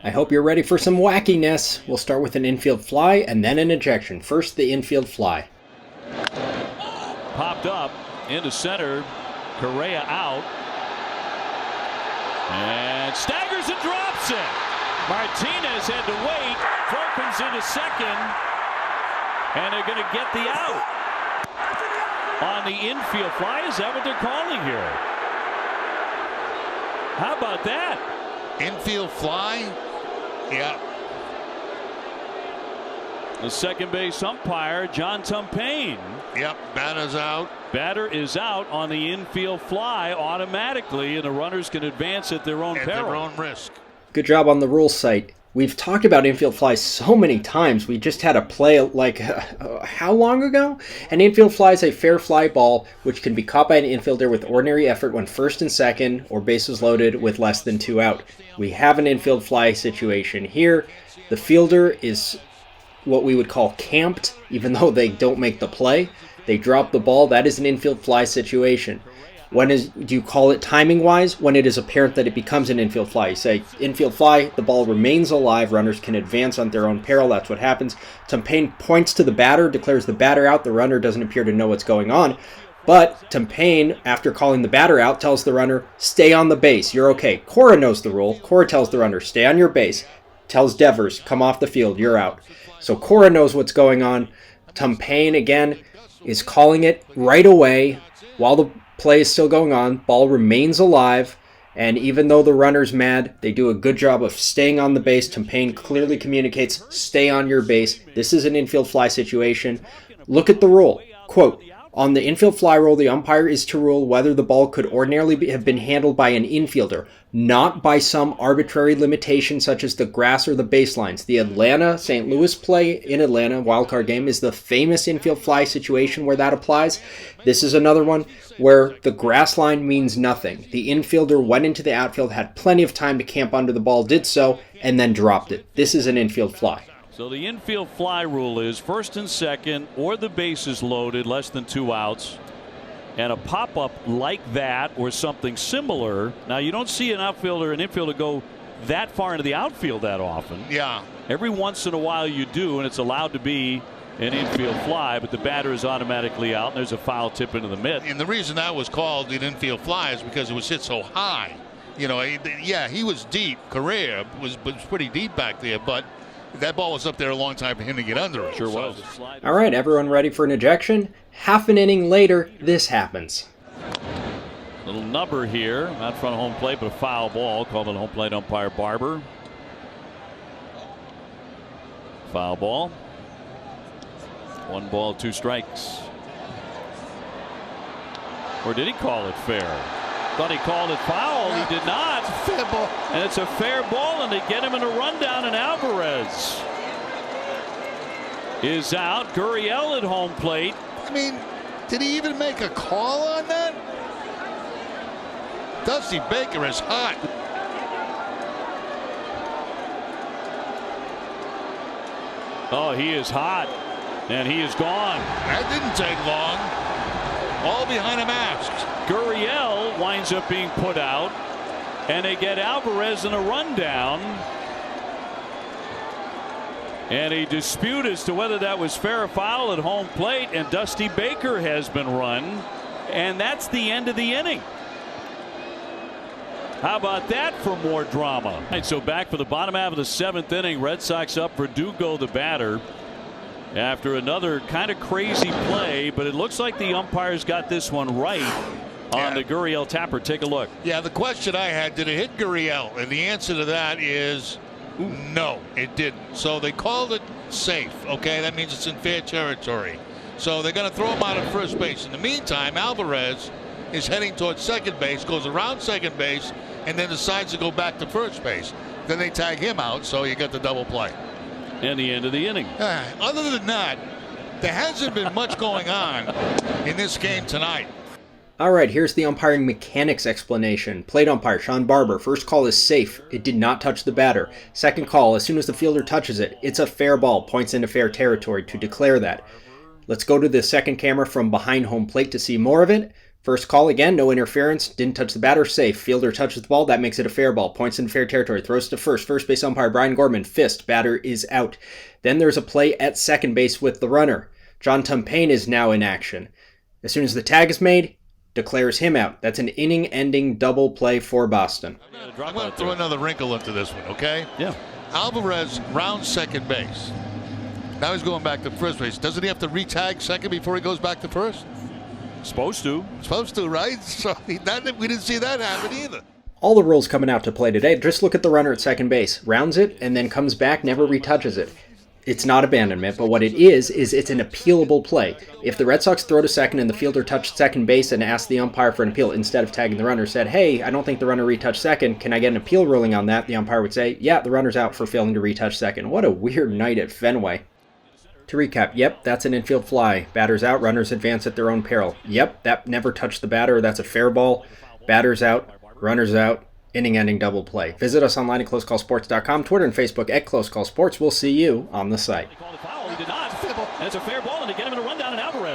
I hope you're ready for some wackiness. We'll start with an infield fly and then an ejection. First, the infield fly. Popped up into center. Correa out. And staggers and drops it. Martinez had to wait. Throw comes into second. And they're going to get the out. On the infield fly. Is that what they're calling here? How about that? Infield fly? Yeah. The second base umpire, John Tumpane. Yep, batter's out. Batter is out on the infield fly automatically, and the runners can advance at their own peril. At their own risk. Good job on the rules site. We've talked about infield flies so many times. We just had a play like how long ago? An infield fly is a fair fly ball which can be caught by an infielder with ordinary effort when first and second or bases loaded with less than 2 out. We have an infield fly situation here. The fielder is what we would call camped, even though they don't make the play. They drop the ball. That is an infield fly situation. Do you call it timing-wise? When it is apparent that it becomes an infield fly. You say, infield fly, the ball remains alive, runners can advance on their own peril. That's what happens. Tumpane points to the batter, declares the batter out. The runner doesn't appear to know what's going on. But Tumpane, after calling the batter out, tells the runner, stay on the base. You're okay. Correa knows the rule. Correa tells the runner, stay on your base. Tells Devers, come off the field. You're out. So Correa knows what's going on. Tumpane, again, is calling it right away while the play is still going on. Ball remains alive, and even though the runner's mad, they do a good job of staying on the base. Tumpane clearly communicates, stay on your base. This is an infield fly situation. Look at the rule. Quote, on the infield fly rule, the umpire is to rule whether the ball could ordinarily have been handled by an infielder, not by some arbitrary limitation such as the grass or the baselines. The Atlanta-St. Louis play in Atlanta, wildcard game, is the famous infield fly situation where that applies. This is another one where the grass line means nothing. The infielder went into the outfield, had plenty of time to camp under the ball, did so, and then dropped it. This is an infield fly. So the infield fly rule is first and second or the bases loaded, less than 2 outs. And a pop-up like that or something similar. Now, you don't see an infielder go that far into the outfield that often. Yeah. Every once in a while you do, and it's allowed to be an infield fly, but the batter is automatically out, and there's a foul tip into the mitt. And the reason that was called an infield fly is because it was hit so high. You know, yeah, he was deep. Correa was pretty deep back there, but that ball was up there a long time for him to get under it. Sure was. All right, everyone ready for an ejection? Half an inning later, this happens. Little number here, not front of home plate, but a foul ball called on home plate umpire Barber. Foul ball. 1 ball, 2 strikes. Or did he call it fair? Thought he called it foul. He did not. Fair ball. And it's a fair ball, and they get him in a rundown, and Alvarez is out. Gurriel at home plate. I mean, did he even make a call on that? Dusty Baker is hot. Oh, he is hot, and he is gone. That didn't take long. All behind a mask. Gurriel winds up being put out, and they get Alvarez in a rundown. And a dispute as to whether that was fair or foul at home plate, and Dusty Baker has been run, and that's the end of the inning. How about that for more drama? All right, so back for the bottom half of the 7th inning. Red Sox up. Verdugo the batter after another kind of crazy play, but it looks like the umpires got this one right on the Gurriel tapper. Take a look. Yeah, the question I had, did it hit Gurriel? And the answer to that is no, it didn't. So they called it safe. Okay, that means it's in fair territory. So they're going to throw him out at first base. In the meantime, Alvarez is heading towards second base, goes around second base, and then decides to go back to first base. Then they tag him out, so you get the double play. And the end of the inning. Other than that, there hasn't been much going on in this game tonight. All right, here's the umpiring mechanics explanation. Plate umpire Sean Barber. First call is safe. It did not touch the batter. Second call, as soon as the fielder touches it, it's a fair ball. Points into fair territory to declare that. Let's go to the second camera from behind home plate to see more of it. First call again, no interference, didn't touch the batter, safe. Fielder touches the ball, that makes it a fair ball. Points in fair territory, throws to first. First base umpire Brian Gorman, fist, batter is out. Then there's a play at second base with the runner. John Tumpane is now in action. As soon as the tag is made, declares him out. That's an inning-ending double play for Boston. I'm going to throw another wrinkle into this one, okay? Yeah. Alvarez rounds second base. Now he's going back to first base. Doesn't he have to re-tag second before he goes back to first? Supposed to. Supposed to, right? So we didn't see that happen either. All the rules coming out to play today, just look at the runner at second base. Rounds it and then comes back, never retouches it. It's not abandonment, but what it is it's an appealable play. If the Red Sox throw to second and the fielder touched second base and asked the umpire for an appeal instead of tagging the runner, said, hey, I don't think the runner retouched second, can I get an appeal ruling on that? The umpire would say, yeah, the runner's out for failing to retouch second. What a weird night at Fenway. To recap, yep, that's an infield fly. Batters out, runners advance at their own peril. Yep, that never touched the batter, that's a fair ball. Batters out, runners out, inning-ending double play. Visit us online at closecallsports.com, Twitter and Facebook at Close Call Sports. We'll see you on the site. He did not. And it's a fair ball, and to get him in a rundown and Alvarez.